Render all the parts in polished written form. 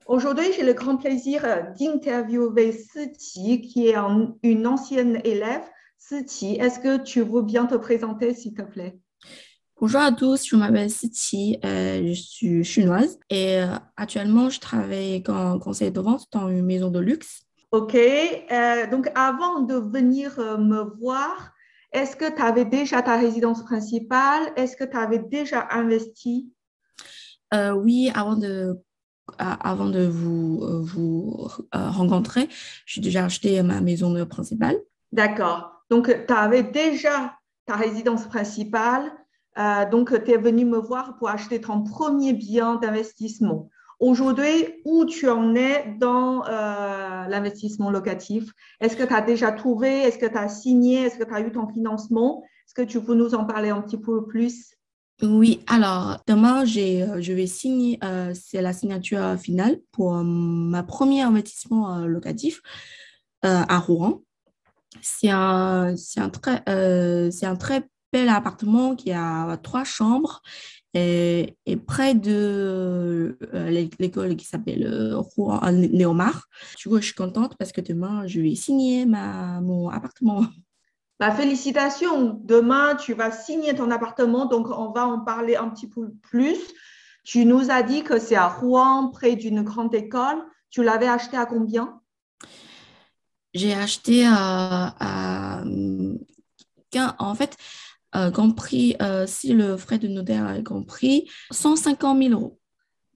Aujourd'hui, j'ai le grand plaisir d'interviewer Siqi, qui est une ancienne élève. Siqi, est-ce que tu veux bien te présenter, s'il te plaît? Bonjour à tous, je m'appelle Siti, je suis chinoise et actuellement je travaille comme conseiller de vente dans une maison de luxe. OK. Donc, avant de venir me voir, est-ce que tu avais déjà ta résidence principale? Est-ce que tu avais déjà investi? Oui, avant de vous rencontrer, j'ai déjà acheté ma maison principale. D'accord. Donc, tu avais déjà ta résidence principale. Donc, tu es venu me voir pour acheter ton premier bien d'investissement. Aujourd'hui, où tu en es dans l'investissement locatif? Est-ce que tu as déjà trouvé? Est-ce que tu as signé? Est-ce que tu as eu ton financement? Est-ce que tu peux nous en parler un petit peu plus? Oui, alors demain je vais signer, c'est la signature finale pour ma premier investissement locatif à Rouen. C'est un très bel appartement qui a trois chambres et près de l'école qui s'appelle Rouen, Néomar. Du coup, je suis contente parce que demain, je vais signer mon appartement. Bah, félicitations. Demain, tu vas signer ton appartement, donc on va en parler un petit peu plus. Tu nous as dit que c'est à Rouen, près d'une grande école. Tu l'avais acheté à combien? J'ai acheté en fait, compris, si le frais de notaire est compris, 150 000 euros.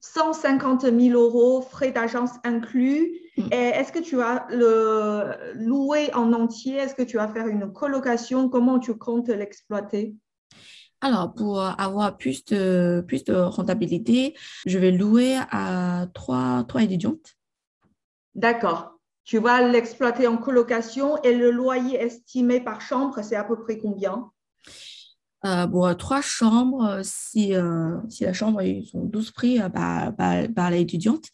150 000 euros, frais d'agence inclus. Et est-ce que tu vas le louer en entier? Est-ce que tu vas faire une colocation? Comment tu comptes l'exploiter? Alors, pour avoir plus de rentabilité, je vais louer à trois étudiantes. D'accord. Tu vas l'exploiter en colocation et le loyer estimé par chambre, c'est à peu près combien? Pour trois chambres, si la chambre ils sont 12 prix par l'étudiante,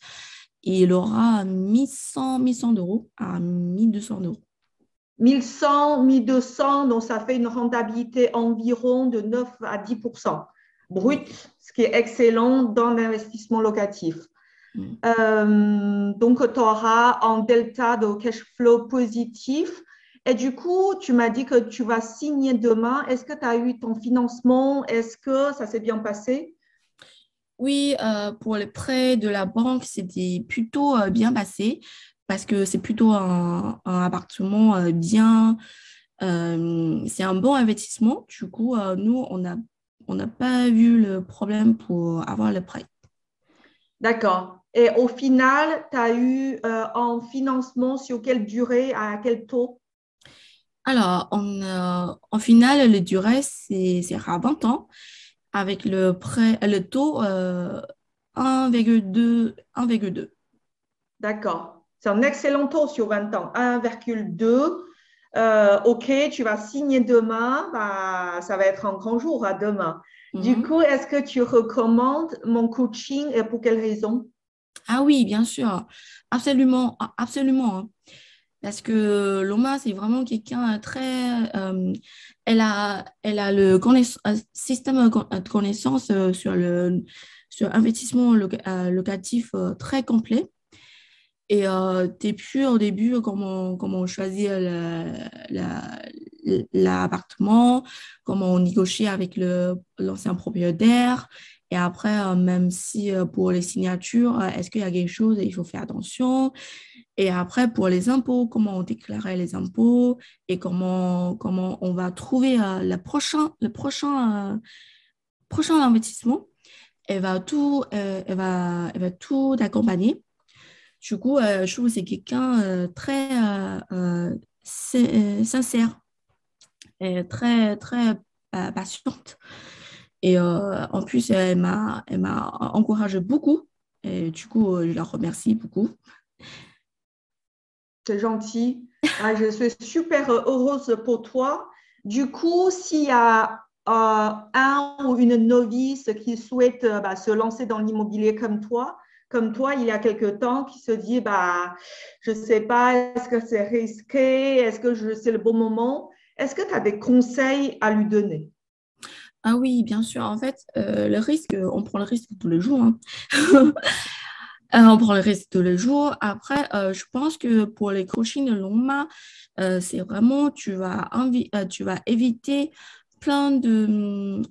il aura 1100 d'euros à 1200 euros. 1100, 1200, donc ça fait une rentabilité environ de 9 à 10% Oui. brut, ce qui est excellent dans l'investissement locatif. Mm. Donc, tu auras un delta de cash flow positif. Et du coup, tu m'as dit que tu vas signer demain. Est-ce que tu as eu ton financement? Est-ce que ça s'est bien passé? Oui, pour les prêts de la banque, c'était plutôt bien passé parce que c'est plutôt un appartement bien. C'est un bon investissement. Du coup, nous, on n'a pas vu le problème pour avoir le prêt. D'accord. Et au final, tu as eu un financement sur quelle durée, à quel taux? Alors, en finale, le durée, c'est à 20 ans avec le taux 1,2. 1,2. D'accord. C'est un excellent taux sur 20 ans, 1,2. OK, tu vas signer demain. Bah, ça va être un grand jour à demain. Du Mhm. coup, est-ce que tu recommandes mon coaching et pour quelle raison? Ah oui, bien sûr, absolument, absolument, hein. Parce que Loma, c'est vraiment quelqu'un très... elle a le système de connaissance sur investissement locatif très complet. Et depuis au début, comment on choisit l'appartement, comment on négocie avec l'ancien propriétaire. Et après, même si pour les signatures, est-ce qu'il y a quelque chose, il faut faire attention. Et après, pour les impôts, comment on déclarait les impôts et comment on va trouver prochain investissement. Elle va tout accompagner. Du coup, je trouve que c'est quelqu'un très sincère et très patiente. Et en plus, elle m'a encouragé beaucoup. Et du coup, je la remercie beaucoup. C'est gentil. Ah, je suis super heureuse pour toi. Du coup, s'il y a un ou une novice qui souhaite bah, se lancer dans l'immobilier comme toi, il y a quelque temps, qui se dit, bah, je ne sais pas, est-ce que c'est risqué? Est-ce que c'est le bon moment? Est-ce que tu as des conseils à lui donner? Ah oui, bien sûr. En fait, le risque, on prend le risque tous les jours, hein. On prend le risque tous les jours. Après, je pense que pour les coachings de Longma, c'est vraiment, tu vas éviter plein de,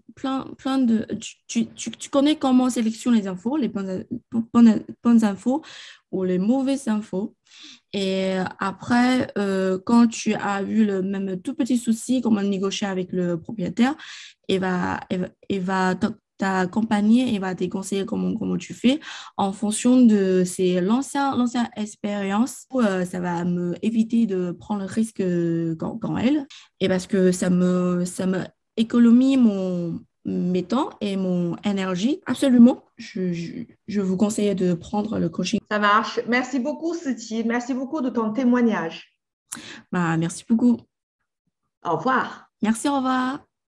tu connais comment sélectionner les infos, les bonnes infos ou les mauvaises infos. Et après, quand tu as vu le même tout petit souci, comment négocier avec le propriétaire, il va t'accompagner et va te conseiller comment tu fais en fonction de l'ancienne expérience. Ça va me éviter de prendre le risque quand elle. Et parce que ça me économise mes temps et mon énergie. Absolument, je vous conseille de prendre le coaching. Ça marche. Merci beaucoup, Suti. Merci beaucoup de ton témoignage. Bah, merci beaucoup. Au revoir. Merci, au revoir.